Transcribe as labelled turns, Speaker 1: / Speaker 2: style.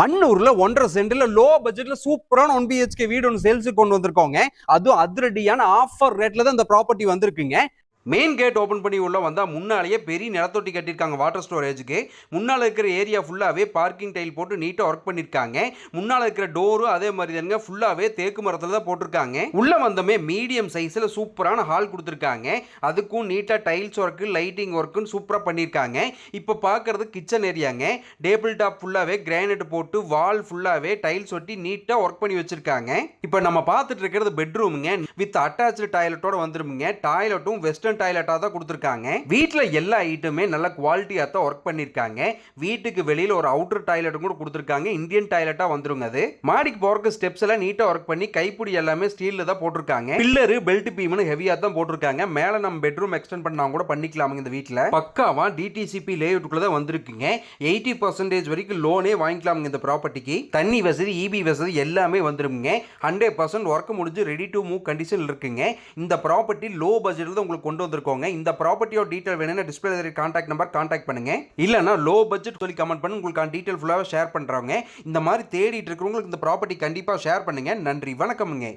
Speaker 1: அன்னூர்ல 1.5 சென்ட்ல low பட்ஜெட்ல சூப்பரான 1 BHK வீடு ஒன்று சேல்ஸுக்கு கொண்டு வந்திருக்கோங்க. அதுவும் அதிரடியான ஆஃபர் ரேட்ல தான் இந்த ப்ராப்பர்ட்டி வந்திருக்குங்க. மெயின் கேட் ஓப்பன் பண்ணி உள்ள வந்தா முன்னாலேயே பெரிய நிலத்தொட்டி கட்டியிருக்காங்க வாட்டர் ஸ்டோரேஜுக்கு. முன்னால் இருக்கிற ஏரியா ஃபுல்லாகவே பார்க்கிங் டைல் போட்டு நீட்டாக ஒர்க் பண்ணியிருக்காங்க. முன்னால் இருக்கிற டோரும் அதே மாதிரி தானுங்க ஃபுல்லாகவே தேக்கு மரத்தில் தான் போட்டிருக்காங்க. உள்ள வந்தமே மீடியம் சைஸில் சூப்பரான ஹால் கொடுத்துருக்காங்க. அதுக்கும் நீட்டாக டைல்ஸ் ஒர்க்கு லைட்டிங் ஒர்க்குன்னு சூப்பராக பண்ணியிருக்காங்க. இப்போ பார்க்குறது கிச்சன் ஏரியாங்க. டேபிள் டாப் ஃபுல்லாகவே கிரானைட் போட்டு வால் ஃபுல்லாகவே டைல்ஸ் ஒட்டி நீட்டாக ஒர்க் பண்ணி வச்சிருக்காங்க. இப்போ நம்ம பார்த்துட்டு இருக்கிறது பெட்ரூமுங்க. வித் அட்டாச்சு டாய்லெட்டோட வந்துருமுங்க. டாய்லெட்டும் வெஸ்டர்ன் டாய்லெட்டா தான் கொடுத்திருக்காங்க. வீட்ல எல்லா ஐட்டமே நல்ல குவாலிட்டியா தான் ஒர்க் பண்ணிருக்காங்க. வீட்டுக்கு வெளியில ஒரு அவுட்டர் டாய்லெட் கூட கொடுத்திருக்காங்க. இந்தியன் டாய்லெட்டா வந்துருங்க. அது மாடிக்கு போறதுக்கு ஸ்டெப்ஸ் எல்லாம் நீட்டா ஒர்க் பண்ணி கைப்பிடி எல்லாமே ஸ்டீல்ல தான் போட்டிருக்காங்க. பில்லர் பெல்ட் பீம்னு ஹெவியா தான் போட்டிருக்காங்க. மேல நம்ம பெட்ரூம் எக்ஸ்டெண்ட் பண்ணா கூட பண்ணிக்கலாமுங்க. இந்த வீட்ல பக்காவா டிடிசிபி லேஅவுட்குள்ள தான் வந்திருக்குங்க. 80% வரைக்கும் லோனே வாங்கிக்கலாமுங்க. இந்த ப்ராப்பர்ட்டிக்கு தண்ணி வசதி இபி வசதி எல்லாமே வந்துருங்க. 100% ஒர்க் முடிஞ்சு ரெடி டு மூவ் கண்டிஷன் இருக்குங்க. இந்த ப்ராப்பர்ட்டி லோ பட்ஜெட்ல தான் உங்களுக்கு கொண்டு வந்திருக்கோங்க. இந்த ப்ராப்பர்ட்டியோட டீடைல் வேணும்னா டிஸ்ப்ளேல இருக்கிற கான்டாக்ட் நம்பர் கான்டாக்ட் பண்ணுங்க. இல்லனா லோ பட்ஜெட் சொல்லி கமெண்ட் பண்ணி உங்களுக்கு டீடைல் ஃபுல்லாக ஷேர் பண்றாங்க. இந்த மாதிரி தேடிட்டு இருக்கிறவங்களுக்கு இந்த ப்ராப்பர்ட்டி கண்டிப்பா ஷேர் பண்ணுங்க. நன்றி, வணக்கம்ங்க.